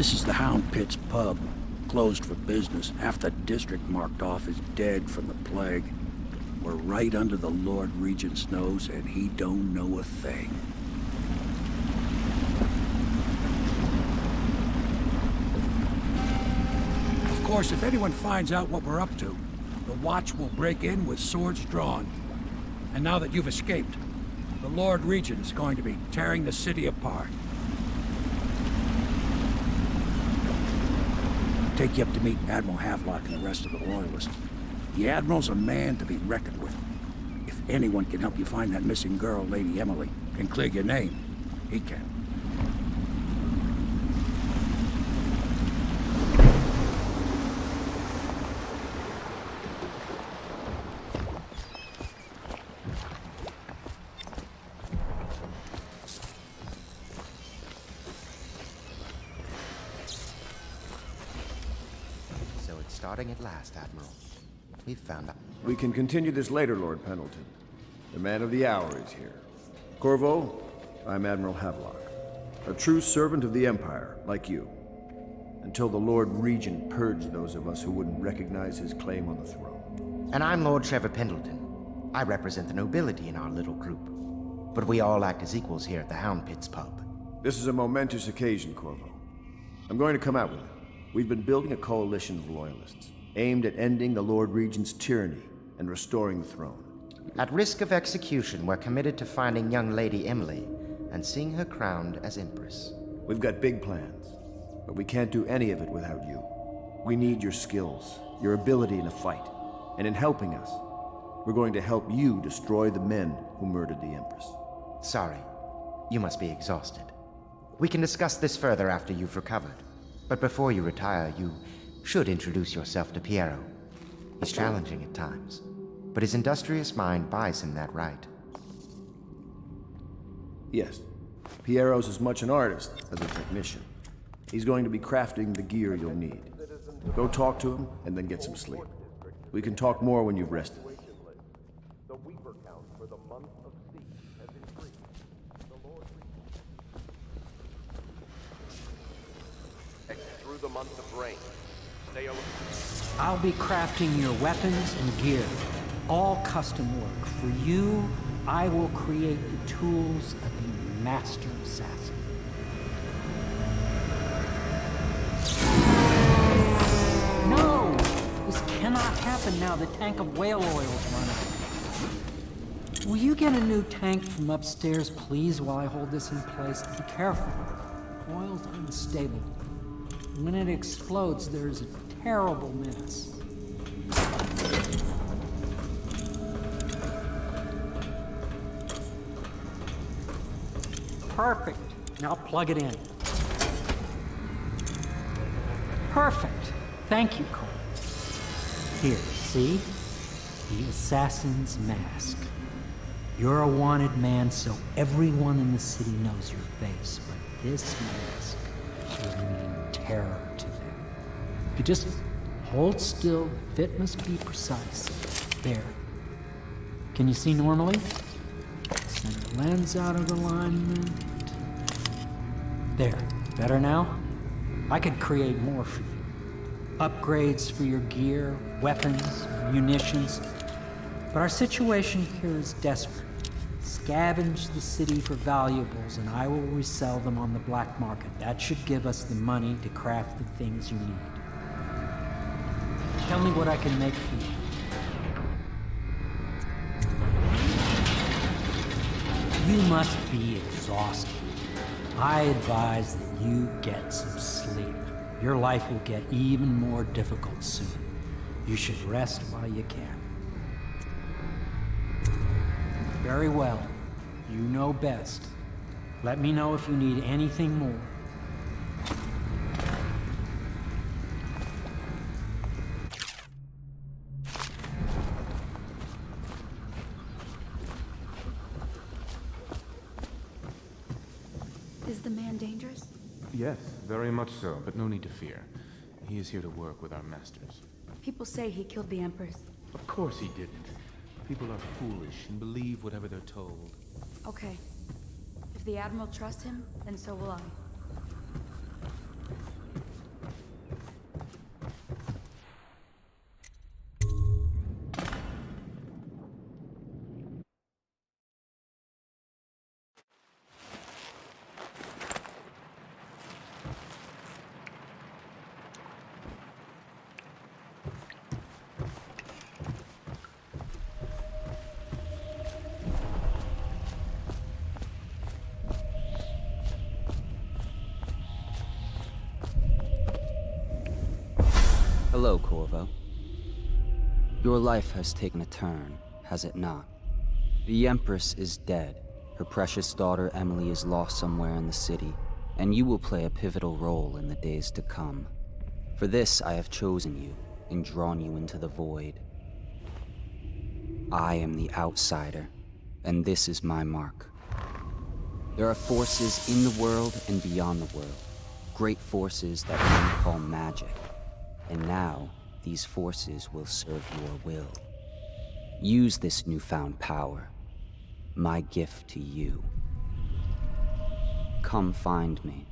This is the Hound Pit's pub. Closed for business. Half the district marked off as dead from the plague. We're right under the Lord Regent's nose, and he don't know a thing. Of course, if anyone finds out what we're up to, the Watch will break in with swords drawn. And now that you've escaped, the Lord Regent's going to be tearing the city apart. Take you up to meet Admiral Havelock and the rest of the Loyalists. The Admiral's a man to be reckoned with. If anyone can help you find that missing girl, Lady Emily, and clear your name, he can. Starting at last, Admiral. We've found out. We can continue this later, Lord Pendleton. The man of the hour is here. Corvo, I'm Admiral Havelock. A true servant of the Empire, like you. Until the Lord Regent purged those of us who wouldn't recognize his claim on the throne. And I'm Lord Trevor Pendleton. I represent the nobility in our little group. But we all act as equals here at the Hound Pit's pub. This is a momentous occasion, Corvo. I'm going to come out with it. We've been building a coalition of loyalists, aimed at ending the Lord Regent's tyranny and restoring the throne. At risk of execution, we're committed to finding young Lady Emily and seeing her crowned as Empress. We've got big plans, but we can't do any of it without you. We need your skills, your ability in a fight, and in helping us, we're going to help you destroy the men who murdered the Empress. Sorry, you must be exhausted. We can discuss this further after you've recovered. But before you retire, you should introduce yourself to Piero. He's challenging at times, but his industrious mind buys him that right. Yes. Piero's as much an artist as a technician. He's going to be crafting the gear you'll need. Go talk to him, and then get some sleep. We can talk more when you've rested. The Weaver count for the month of C has increased. The Lord through the month of rain. Stay alert. I'll be crafting your weapons and gear. All custom work. For you, I will create the tools of a master assassin. No! This cannot happen now. The tank of whale oil's run out. Will you get a new tank from upstairs, please, while I hold this in place? Be careful. Oil's unstable. When it explodes, there's a terrible mess. Perfect. Now plug it in. Perfect. Thank you, Cole. Here, see? The assassin's mask. You're a wanted man, so everyone in the city knows your face, but this mask will mean terror to them. If you just hold still, the fit must be precise. There. Can you see normally? Center lens out of alignment. There. Better now? I could create more for you. Upgrades for your gear, weapons, munitions. But our situation here is desperate. Scavenge the city for valuables, and I will resell them on the black market. That should give us the money to craft the things you need. Tell me what I can make for you. You must be exhausted. I advise that you get some sleep. Your life will get even more difficult soon. You should rest while you can. Very well. You know best. Let me know if you need anything more. Is the man dangerous? Yes, very much so, but no need to fear. He is here to work with our masters. People say he killed the Empress. Of course he didn't. People are foolish and believe whatever they're told. Okay. If the Admiral trusts him, then so will I. Hello, Corvo. Your life has taken a turn, has it not? The Empress is dead. Her precious daughter Emily is lost somewhere in the city, and you will play a pivotal role in the days to come. For this, I have chosen you and drawn you into the void. I am the outsider, and this is my mark. There are forces in the world and beyond the world, great forces that men call magic. And now, these forces will serve your will. Use this newfound power, my gift to you. Come find me.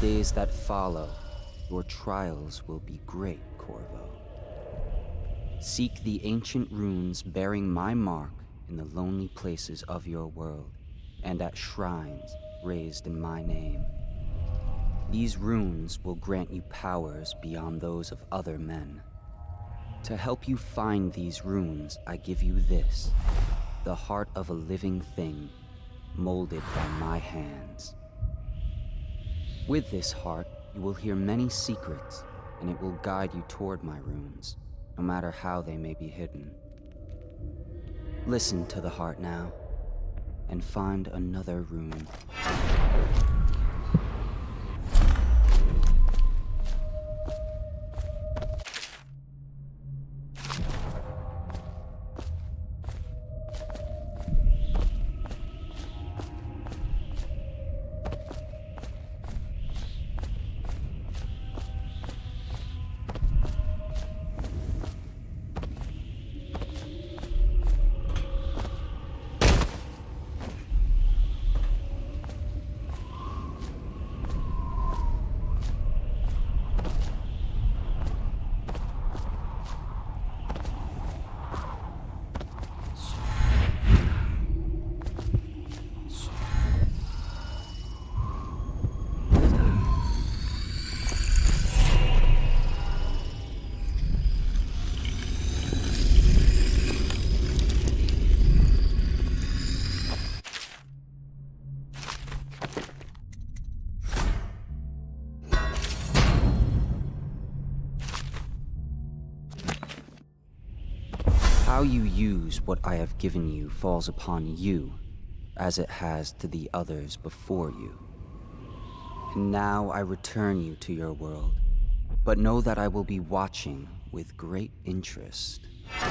Days that follow, your trials will be great, Corvo. Seek the ancient runes bearing my mark in the lonely places of your world, and at shrines raised in my name. These runes will grant you powers beyond those of other men. To help you find these runes, I give you this, the heart of a living thing, molded by my hands. With this heart, you will hear many secrets, and it will guide you toward my runes, no matter how they may be hidden. Listen to the heart now, and find another rune. How you use what I have given you falls upon you, as it has to the others before you. And now I return you to your world, but know that I will be watching with great interest. A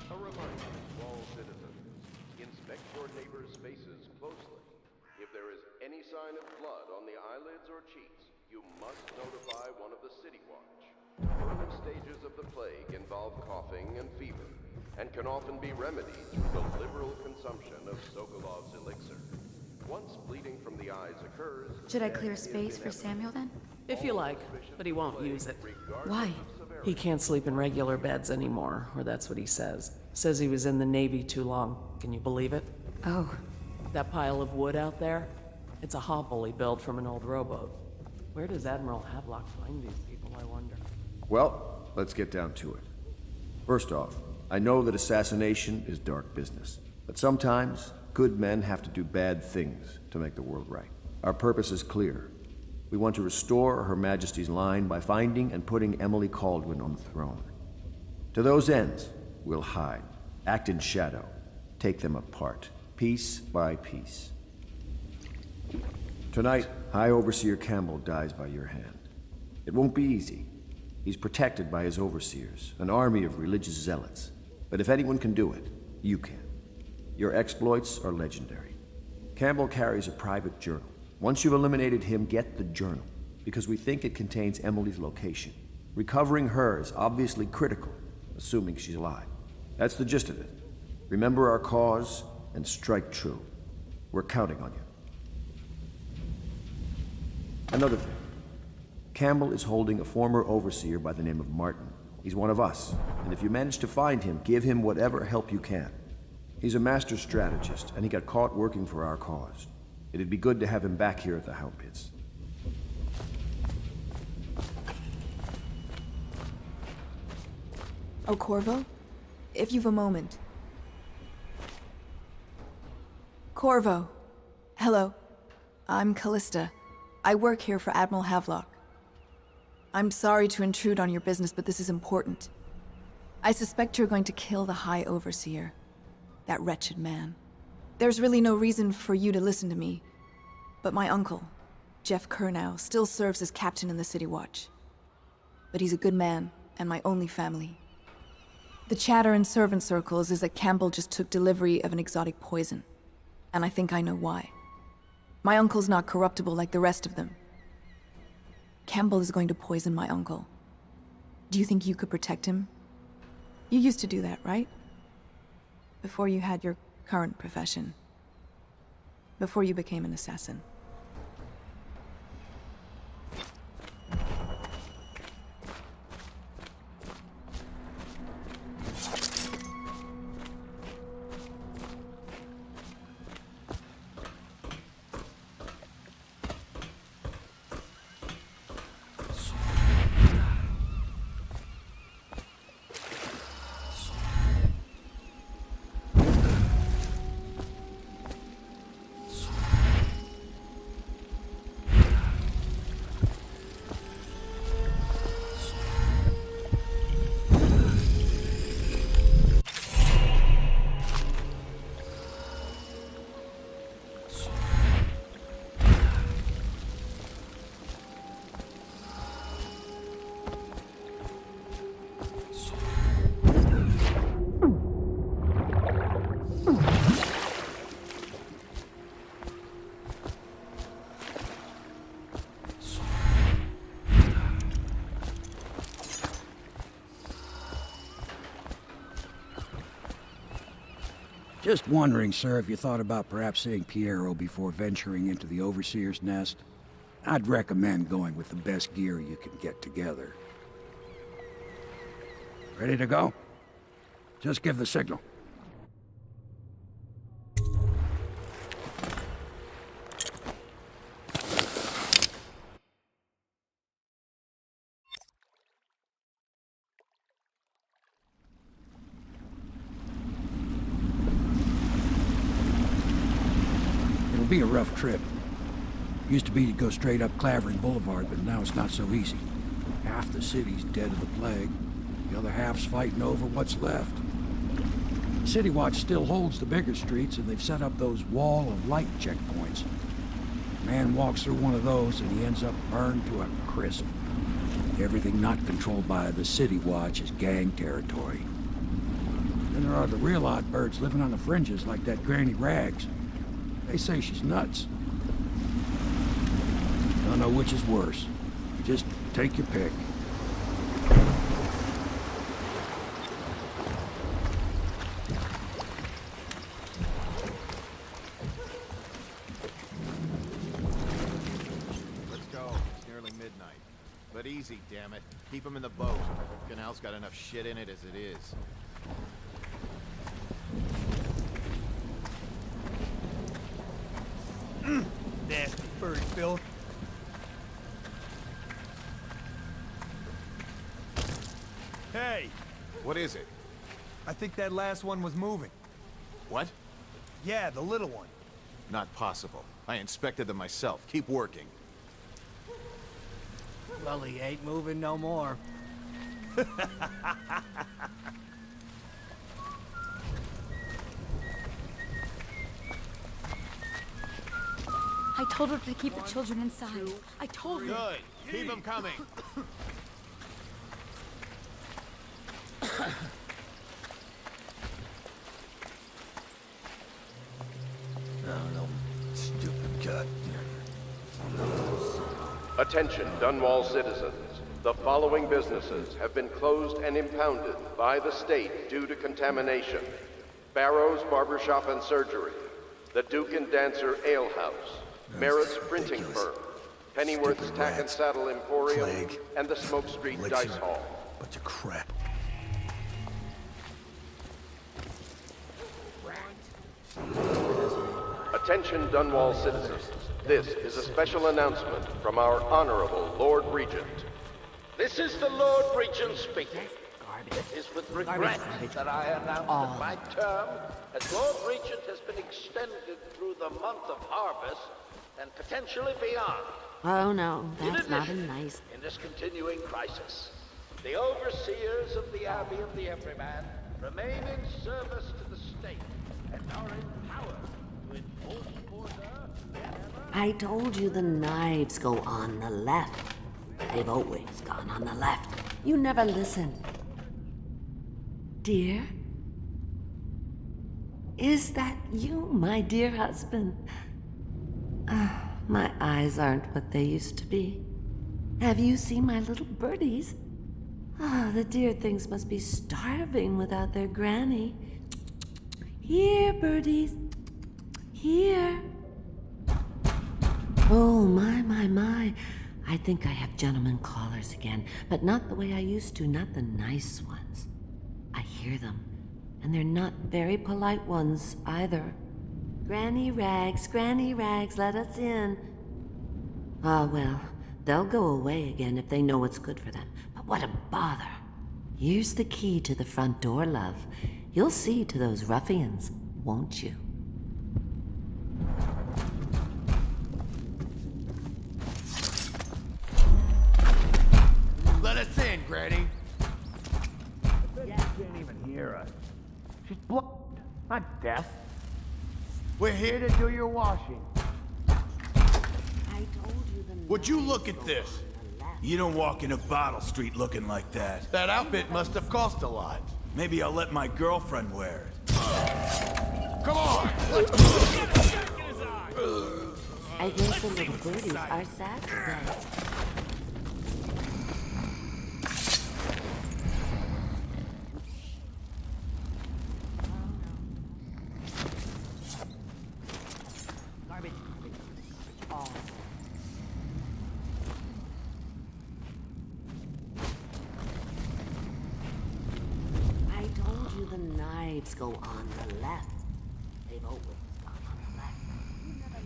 reminder to all citizens, inspect your neighbor's faces closely. If there is any sign of blood on the eyelids or cheeks, you must notify one of the City Watch. Early stages of the plague involve coughing and fever, and can often be remedied through the liberal consumption of Sokolov's elixir. Once bleeding from the eyes occurs... Should I clear space for Samuel then? If you like, but he won't use it. Why? He can't sleep in regular beds anymore, or that's what he says. Says he was in the Navy too long. Can you believe it? Oh. That pile of wood out there? It's a hovel he built from an old rowboat. Where does Admiral Havelock find these people, I wonder? Well, let's get down to it. First off, I know that assassination is dark business, but sometimes good men have to do bad things to make the world right. Our purpose is clear. We want to restore Her Majesty's line by finding and putting Emily Kaldwin on the throne. To those ends, we'll hide, act in shadow, take them apart, piece by piece. Tonight, High Overseer Campbell dies by your hand. It won't be easy. He's protected by his overseers, an army of religious zealots. But if anyone can do it, you can. Your exploits are legendary. Campbell carries a private journal. Once you've eliminated him, get the journal, because we think it contains Emily's location. Recovering her is obviously critical, assuming she's alive. That's the gist of it. Remember our cause and strike true. We're counting on you. Another thing. Campbell is holding a former overseer by the name of Martin. He's one of us, and if you manage to find him, give him whatever help you can. He's a master strategist, and he got caught working for our cause. It'd be good to have him back here at the Hound Pits. Oh, Corvo? If you've a moment. Corvo. Hello. I'm Callista. I work here for Admiral Havelock. I'm sorry to intrude on your business, but this is important. I suspect you're going to kill the High Overseer. That wretched man. There's really no reason for you to listen to me, but my uncle, Jeff Kernow, still serves as captain in the City Watch. But he's a good man, and my only family. The chatter in servant circles is that Campbell just took delivery of an exotic poison, and I think I know why. My uncle's not corruptible like the rest of them. Campbell is going to poison my uncle. Do you think you could protect him? You used to do that, right? Before you had your current profession. Before you became an assassin. Just wondering, sir, if you thought about perhaps seeing Piero before venturing into the Overseer's nest. I'd recommend going with the best gear you can get together. Ready to go? Just give the signal. Be a rough trip. Used to be to go straight up Clavering Boulevard, but now it's not so easy. Half the city's dead of the plague. The other half's fighting over what's left. The City Watch still holds the bigger streets, and they've set up those wall of light checkpoints. A man walks through one of those, and he ends up burned to a crisp. Everything not controlled by the City Watch is gang territory. Then there are the real odd birds living on the fringes like that Granny Rags. They say she's nuts. Don't know which is worse. Just take your pick. Let's go. It's nearly midnight. But easy, damn it. Keep him in the boat. Canal's got enough shit in it as it is. Nasty furry filth. Hey! What is it? I think that last one was moving. What? Yeah, the little one. Not possible. I inspected them myself. Keep working. Well, he ain't moving no more. I told her to keep the children inside. I told her. Good. Keep them coming. No, stupid goddamn. Attention, Dunwall citizens. The following businesses have been closed and impounded by the state due to contamination. Barrow's Barbershop and Surgery, the Duke and Dancer Ale House, Merritt's Printing Firm, Pennyworth's Tack and Saddle Emporium, Plague. and the Smoke Street Dice Hall. Bunch of crap. Attention, Dunwall citizens. This is a special announcement from our Honorable Lord Regent. This is the Lord Regent speaking. It is with regret that I announce that my term as Lord Regent has been extended through the month of harvest and potentially beyond. Oh no, In that's not a addition, nice... in this continuing crisis, the overseers of the Abbey of the Everyman remain in service to the state and are empowered to enforce order whenever... I told you the knives go on the left. They've always gone on the left. You never listen. Dear? Is that you, my dear husband? Ah, my eyes aren't what they used to be. Have you seen my little birdies? Ah, the dear things must be starving without their granny. Here, birdies. Here. Oh, my. I think I have gentlemen callers again, but not the way I used to, not the nice ones. I hear them, and they're not very polite ones either. Granny Rags, let us in. Ah, well, they'll go away again if they know what's good for them. But what a bother. Here's the key to the front door, love. You'll see to those ruffians, won't you? Let us in, Granny. I bet you can't even hear us. She's blind, not deaf. We're here to do your washing. I told you the... Would you look at this? You don't walk into Bottle Street looking like that. That outfit must have cost a lot. Maybe I'll let my girlfriend wear it. Come on! I think the little birdies are sad today. I told you the knives go on the left. They've always gone on the left. You never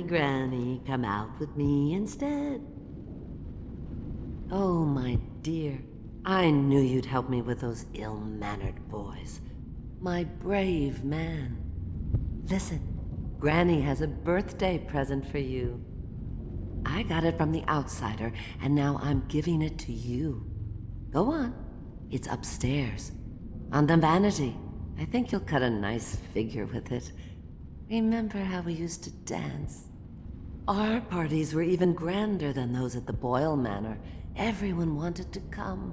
Granny, come out with me instead. Oh, my dear, I knew you'd help me with those ill-mannered boys. My brave man. Listen, Granny has a birthday present for you. I got it from the outsider, and now I'm giving it to you. Go on. It's upstairs. On the vanity. I think you'll cut a nice figure with it. Remember how we used to dance? Our parties were even grander than those at the Boyle Manor. Everyone wanted to come.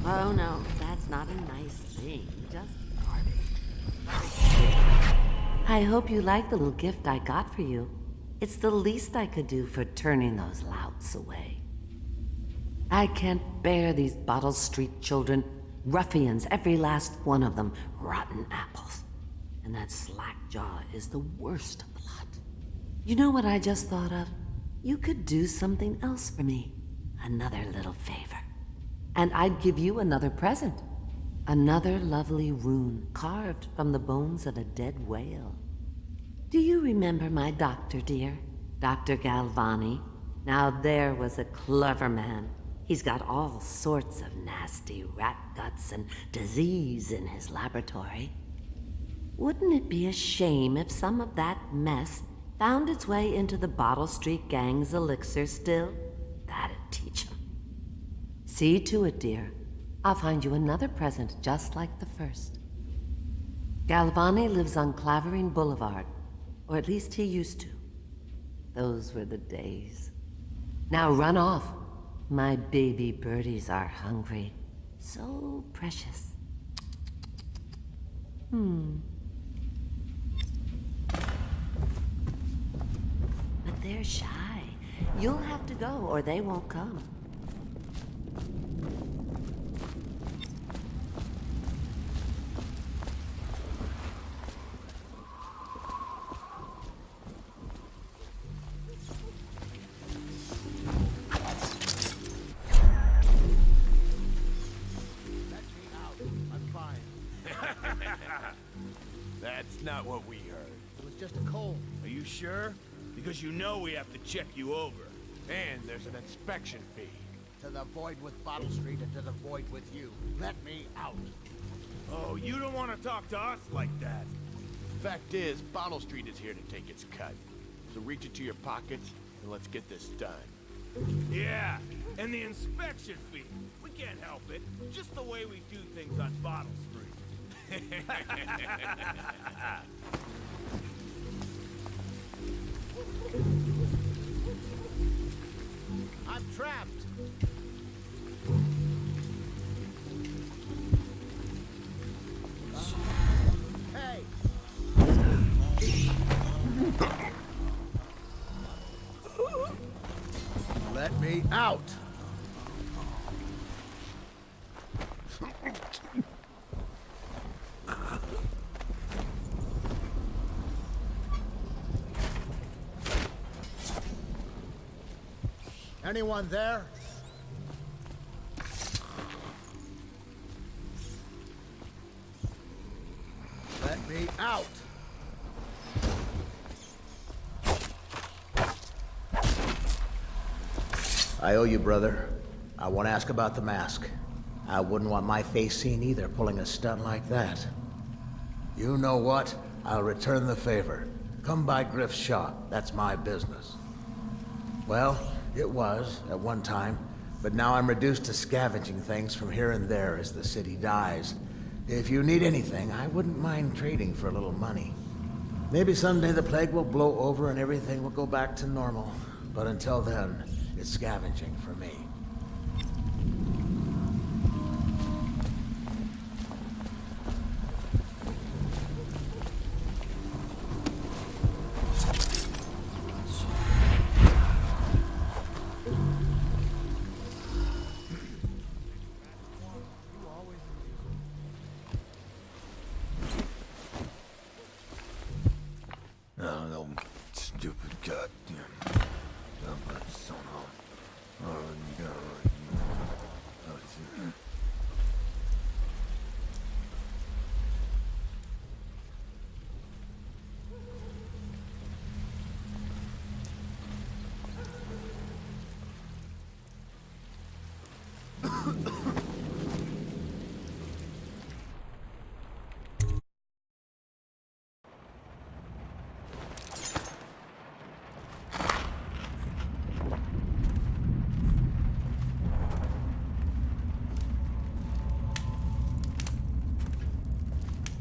Oh no, that's not a nice thing. Just garbage. I hope you like the little gift I got for you. It's the least I could do for turning those louts away. I can't bear these Bottle Street children. Ruffians, every last one of them. Rotten apples. And that slack jaw is the worst of the lot. You know what I just thought of? You could do something else for me. Another little favor. And I'd give you another present. Another lovely rune carved from the bones of a dead whale. Do you remember my doctor, dear? Dr. Galvani? Now there was a clever man. He's got all sorts of nasty rat guts and disease in his laboratory. Wouldn't it be a shame if some of that mess found its way into the Bottle Street Gang's elixir still? That'd teach him. See to it, dear. I'll find you another present just like the first. Galvani lives on Clavering Boulevard, or at least he used to. Those were the days. Now run off. My baby birdies are hungry. So precious. But they're shy. You'll have to go, or they won't come. That's not what we heard. It was just a cold. Are you sure? Because you know we have to check you over. And there's an inspection fee. To the void with Bottle Street and to the void with you. Let me out. Oh, you don't want to talk to us like that. Fact is, Bottle Street is here to take its cut. So reach into your pockets and let's get this done. Yeah, and the inspection fee. We can't help it. Just the way we do things on Bottle Street. I'm trapped. Hey! Let me out! Anyone there? Let me out! I owe you, brother. I want to ask about the mask. I wouldn't want my face seen either, pulling a stunt like that. You know what? I'll return the favor. Come by Griff's shop. That's my business. Well, it was, at one time, but now I'm reduced to scavenging things from here and there as the city dies. If you need anything, I wouldn't mind trading for a little money. Maybe someday the plague will blow over and everything will go back to normal. But until then, it's scavenging for me.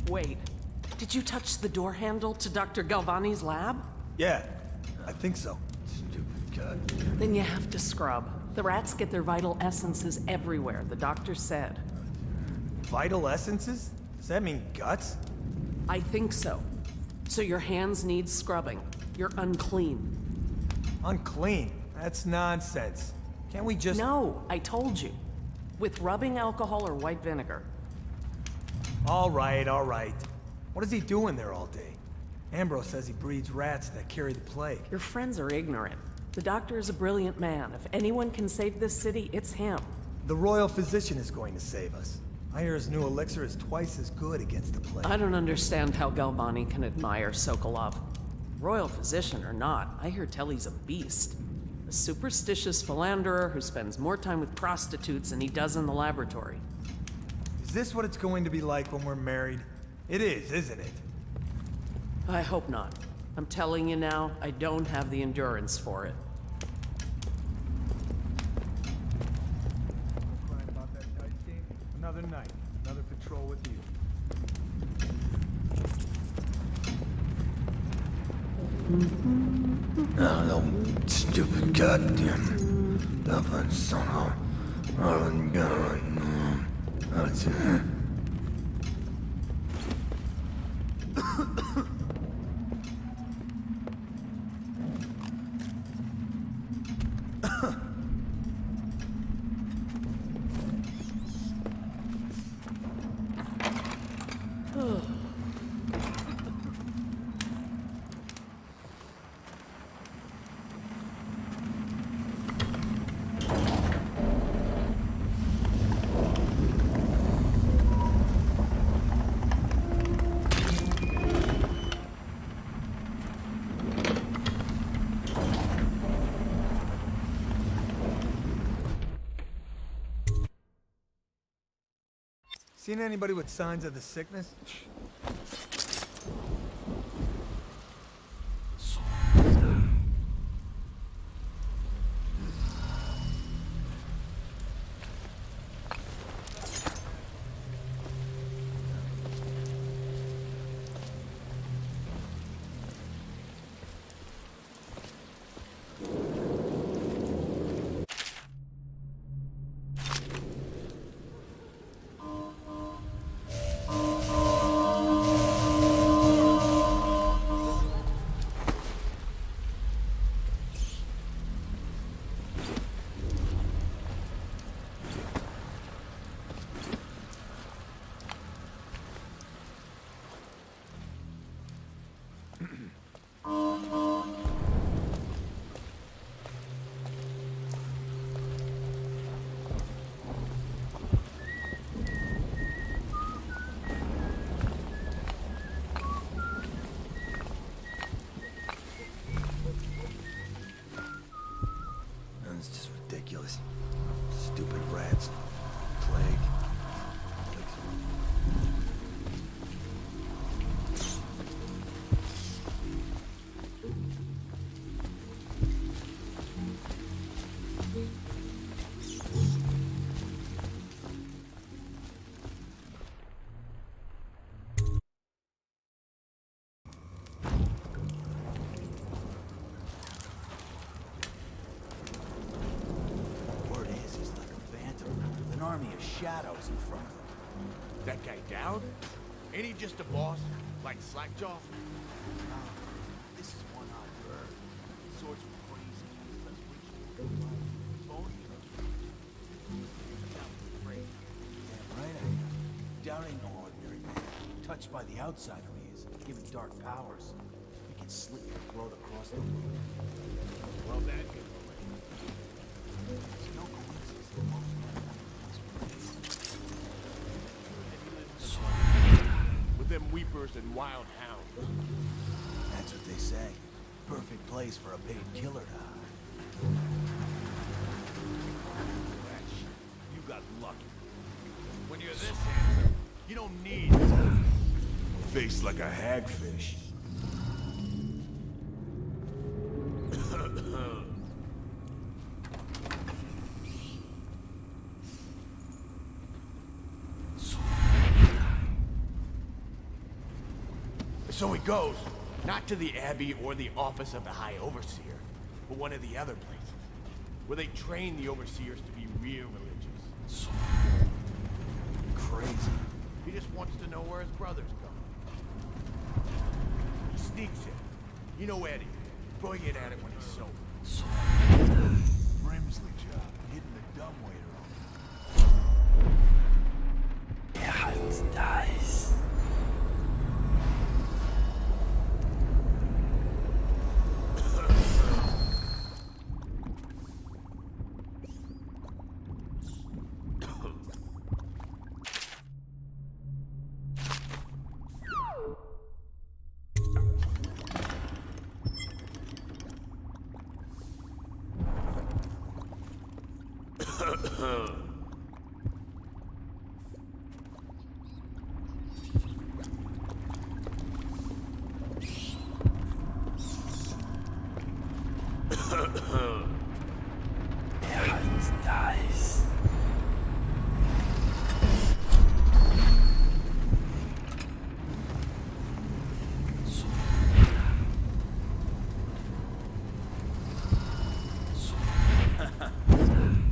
Wait, did you touch the door handle to Dr. Galvani's lab? Yeah, I think so. Stupid cut. Then you have to scrub. The rats get their vital essences everywhere, the doctor said. Vital essences? Does that mean guts? I think so. So your hands need scrubbing. You're unclean. Unclean? That's nonsense. Can't we just— No, I told you. With rubbing alcohol or white vinegar. All right, all right. What is he doing there all day? Ambrose says he breeds rats that carry the plague. Your friends are ignorant. The doctor is a brilliant man. If anyone can save this city, it's him. The royal physician is going to save us. I hear his new elixir is twice as good against the plague. I don't understand how Galvani can admire Sokolov. Royal physician or not, I hear tell he's a beast. A superstitious philanderer who spends more time with prostitutes than he does in the laboratory. Is this what it's going to be like when we're married? It is, isn't it? I hope not. I'm telling you now, I don't have the endurance for it. Crying about that dice game? Another night, another patrol with you. No, stupid goddamn. That somehow. Oh, God. That's it. Seen anybody with signs of the sickness? It's just ridiculous. Stupid rats. Plague. Shadows in front of him. That guy down? Ain't he just a boss? Like Slackjaw? No, this is one odd bird. Swords were crazy. Does ritual. Tony? Great. Damn right I am. Down ain't no ordinary man. Touched by the outsider he is, given dark powers. He can slit your throat across the room. Well, that can It's no coincidence that most men with them weepers and wild hounds. That's what they say. Perfect place for a paid killer to hide. You got lucky. When you're this handsome, you don't need Face like a hagfish. So he goes, not to the Abbey or the office of the High Overseer, but one of the other places, where they train the Overseers to be real religious. Crazy. He just wants to know where his brother's going. He sneaks in. You know Eddie. Brilliant at it when he's sober. Brimsley job, hitting the dumbwaiter Nice.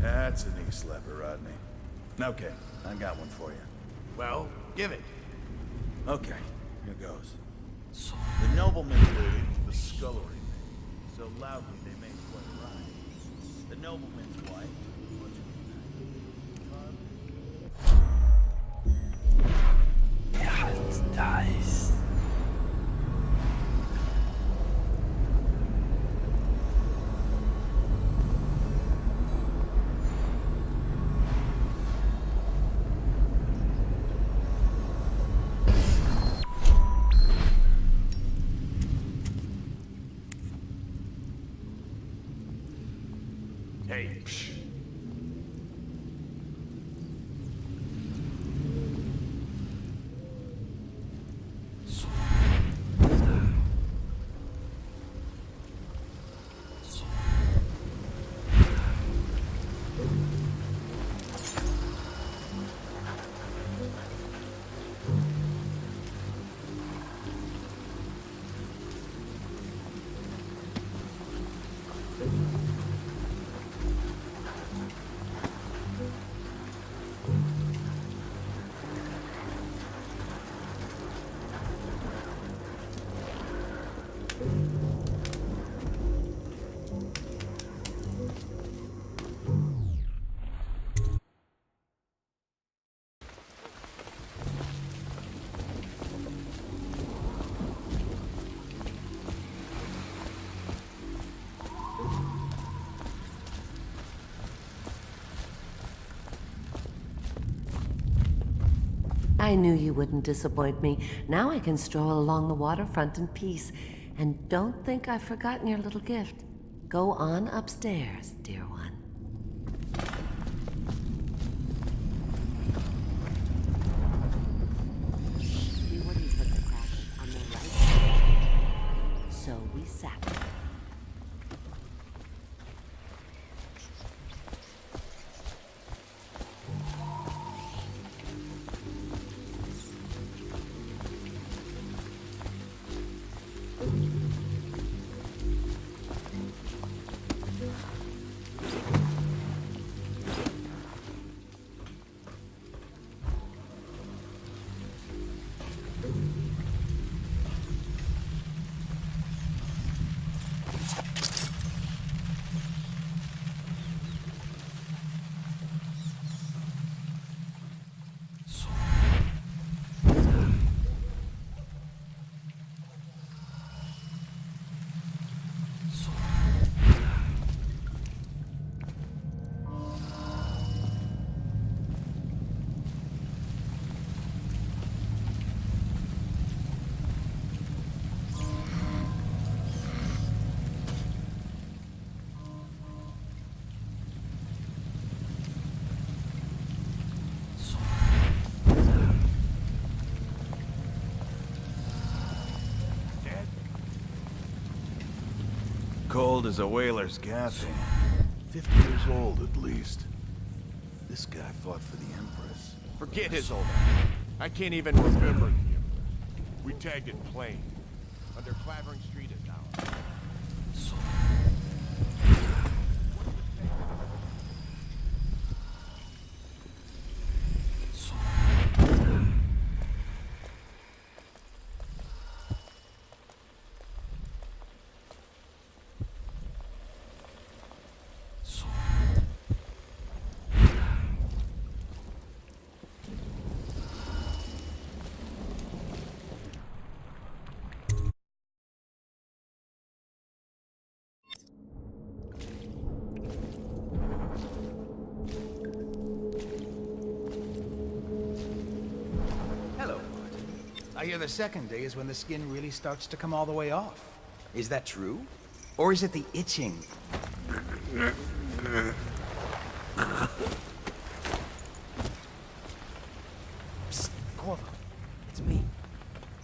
That's a knee slapper, Rodney. Okay, I got one for you. Well, give it. Okay, here goes. The nobleman's lady was scullery maid, so loudly they made quite a rhyme. The nobleman's wife was Nice. Hey, psh. I knew you wouldn't disappoint me. Now I can stroll along the waterfront in peace. And don't think I've forgotten your little gift. Go on upstairs, dear one. We wouldn't put the crackers on the right side. So we sat there. Cold as a whaler's gaff. 50 years old, at least. This guy fought for the Empress. Forget his old ass. I can't even remember the Emperor. We tagged it plain. Under Clavering Street is ours. I hear the second day is when the skin really starts to come all the way off. Is that true? Or is it the itching? Psst, Corvo. It's me,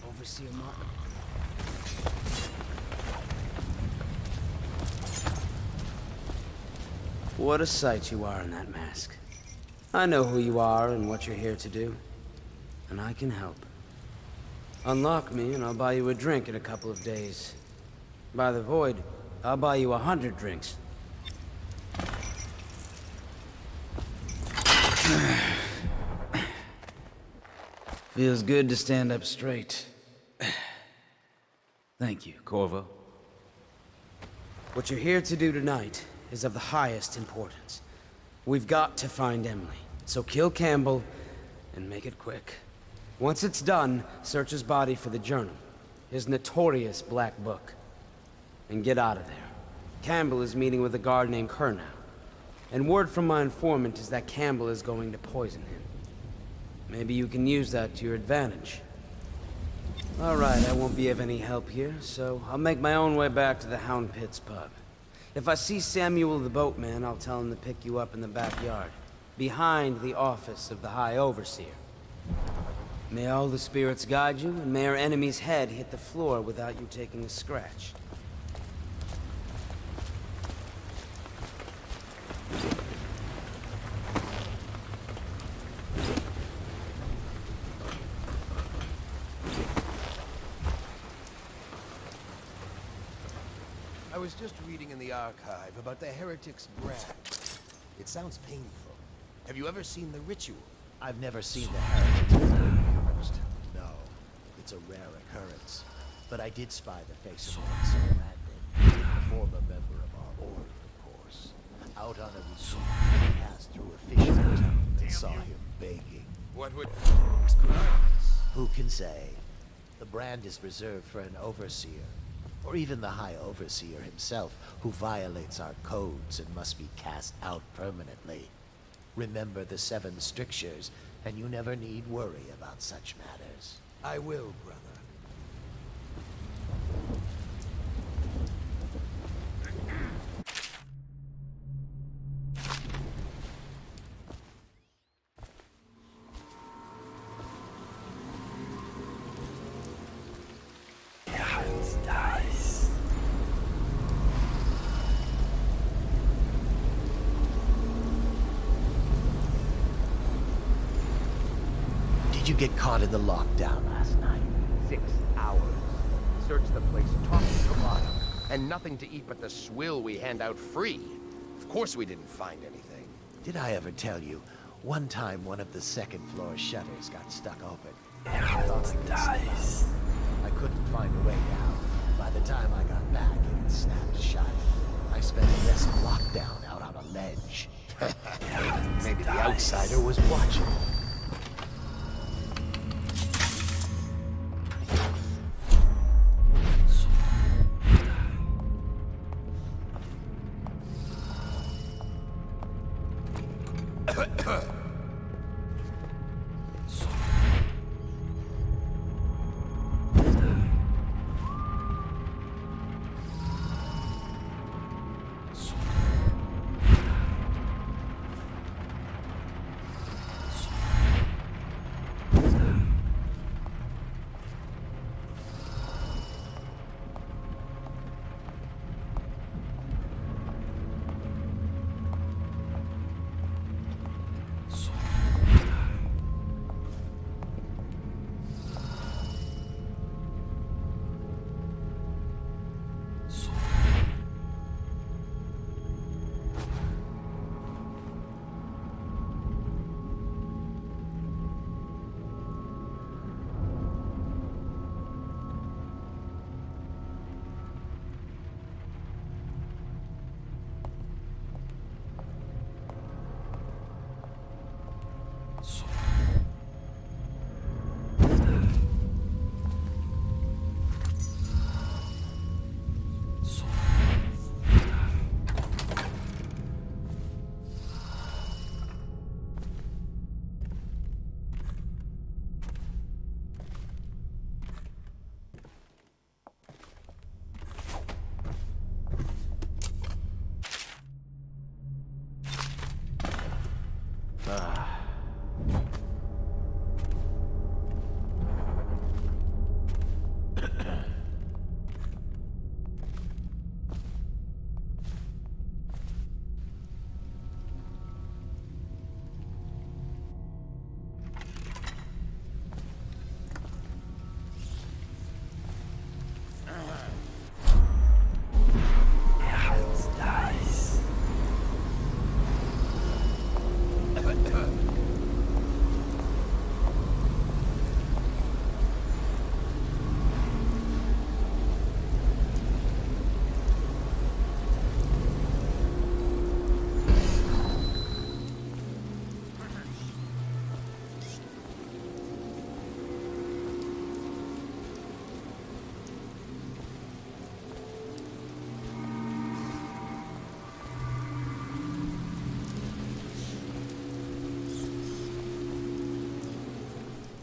Overseer Martin. What a sight you are in that mask. I know who you are and what you're here to do, and I can help. Unlock me and I'll buy you a drink in a couple of days. By the Void, I'll buy you 100 drinks. Feels good to stand up straight. Thank you, Corvo. What you're here to do tonight is of the highest importance. We've got to find Emily, so kill Campbell and make it quick. Once it's done, search his body for the journal, his notorious black book, and get out of there. Campbell is meeting with a guard named Kernow, and word from my informant is that Campbell is going to poison him. Maybe you can use that to your advantage. All right, I won't be of any help here, so I'll make my own way back to the Hound Pits pub. If I see Samuel the boatman, I'll tell him to pick you up in the backyard, behind the office of the High Overseer. May all the spirits guide you, and may our enemy's head hit the floor without you taking a scratch. I was just reading in the archive about the heretic's brand. It sounds painful. Have you ever seen the ritual? I've never seen the heretic's brand used. No, it's a rare occurrence. But I did spy the face of one Sir Radley, a former member of our order, of course. Out on a retreat, I passed through a fishing town and saw him begging. What would... Who can say? The brand is reserved for an overseer, or even the High Overseer himself, who violates our codes and must be cast out permanently. Remember the 7 strictures, and you never need worry about such matters. I will, brother. Did you get caught in the lockdown last night? 6 hours. Searched the place top to bottom, and nothing to eat but the swill we hand out free. Of course we didn't find anything. Did I ever tell you, one time one of the second floor shutters got stuck open? I couldn't find a way down. By the time I got back, it had snapped shut. I spent the rest of lockdown out on a ledge. Maybe the outsider was watching.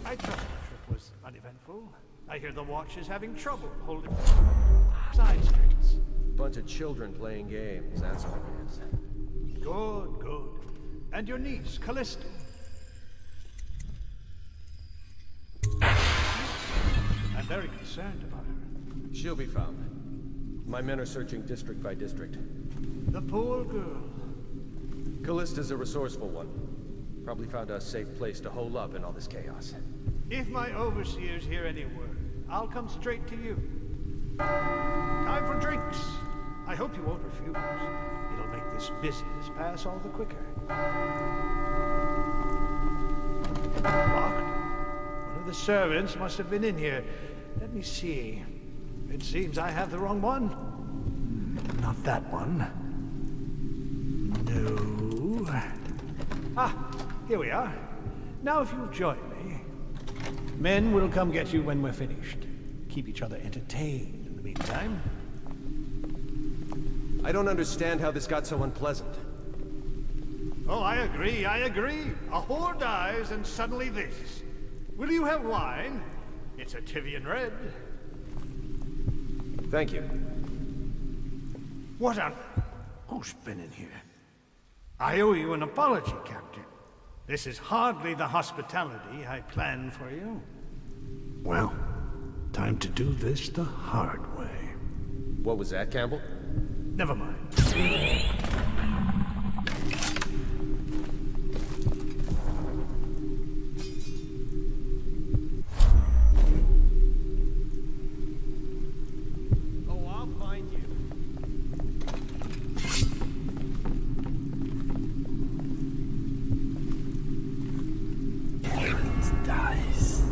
I trust the trip was uneventful. I hear the watch is having trouble holding side streets. Bunch of children playing games, that's all it is. Good, good. And your niece, Callista? I'm very concerned about her. She'll be found. My men are searching district by district. The poor girl. Callista's a resourceful one. Probably found a safe place to hole up in all this chaos. If my overseers hear any word, I'll come straight to you. Time for drinks. I hope you won't refuse. It'll make this business pass all the quicker. Locked? One of the servants must have been in here. Let me see. It seems I have the wrong one. Not that one. No. Ah, here we are. Now if you'll join me. Men will come get you when we're finished. Keep each other entertained in the meantime. I don't understand how this got so unpleasant. Oh, I agree, I agree. A whore dies and suddenly this. Will you have wine? It's a Tivian red. Thank you. What on... Who's been in here? I owe you an apology, Captain. This is hardly the hospitality I planned for you. Well, time to do this the hard way. What was that, Campbell? Never mind. Oh, I'll find you. Dice.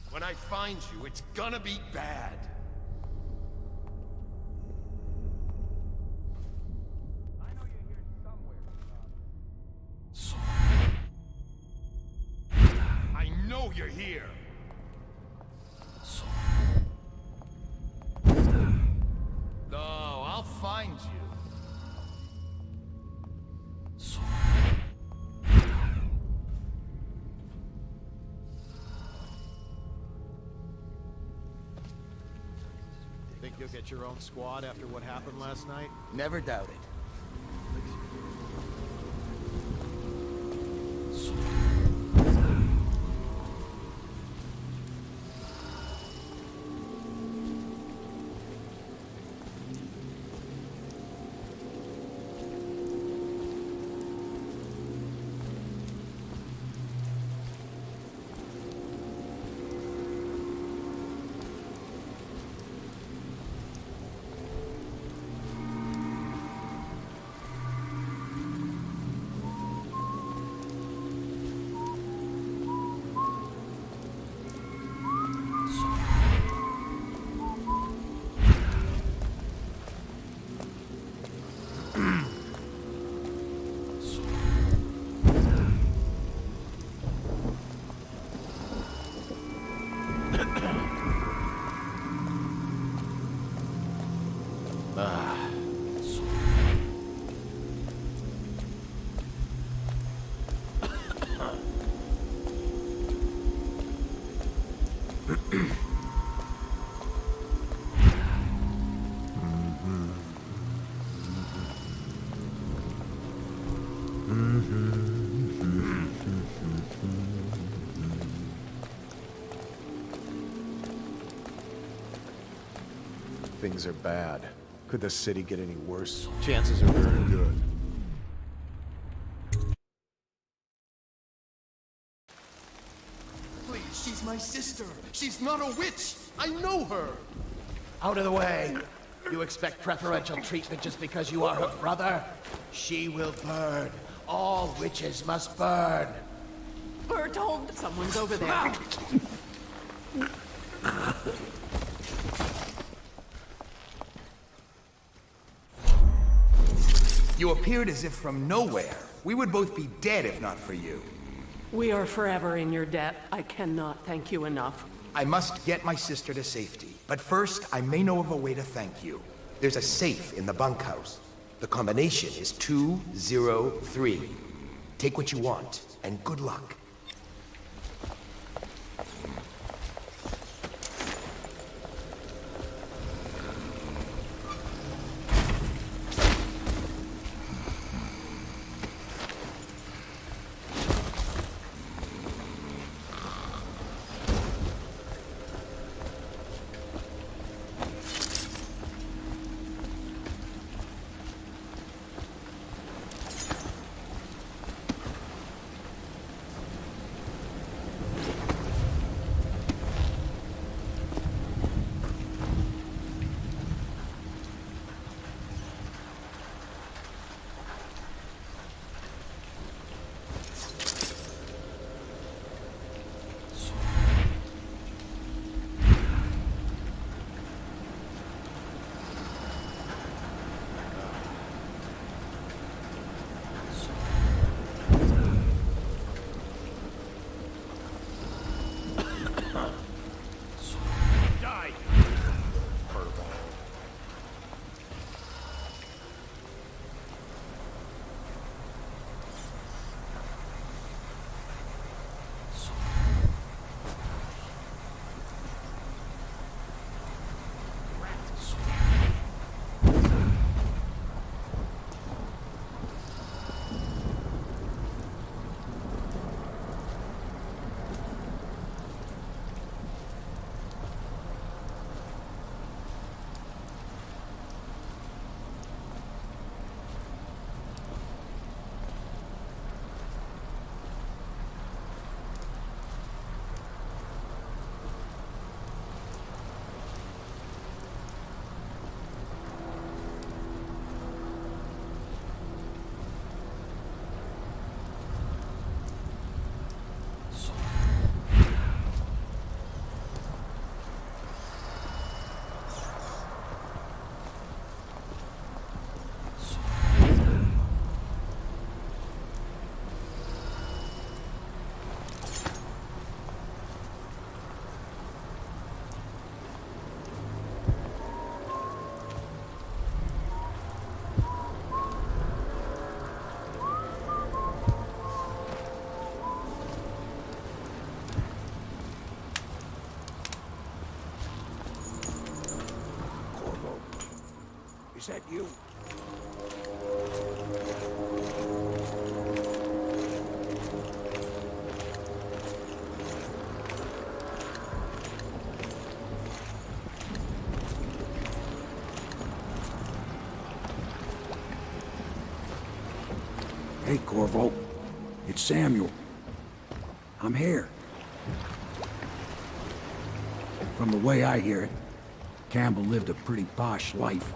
When I find you, it's gonna be bad. I know you're here. No, I'll find you. You'll get your own squad after what happened last night? Never doubted. Things are bad. Could the city get any worse? Chances are very good. Please, she's my sister. She's not a witch. I know her. Out of the way. You expect preferential treatment just because you are her brother? She will burn. All witches must burn. Bertold! Someone's over there. You appeared as if from nowhere. We would both be dead if not for you. We are forever in your debt. I cannot thank you enough. I must get my sister to safety. But first, I may know of a way to thank you. There's a safe in the bunkhouse. The combination is 203. Take what you want, and good luck. Is that you? Hey, Corvo. It's Samuel. I'm here. From the way I hear it, Campbell lived a pretty posh life.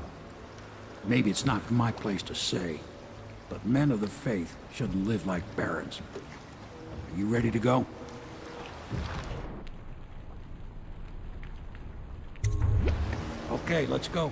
Maybe it's not my place to say, but men of the faith shouldn't live like barons. Are you ready to go? Okay, let's go.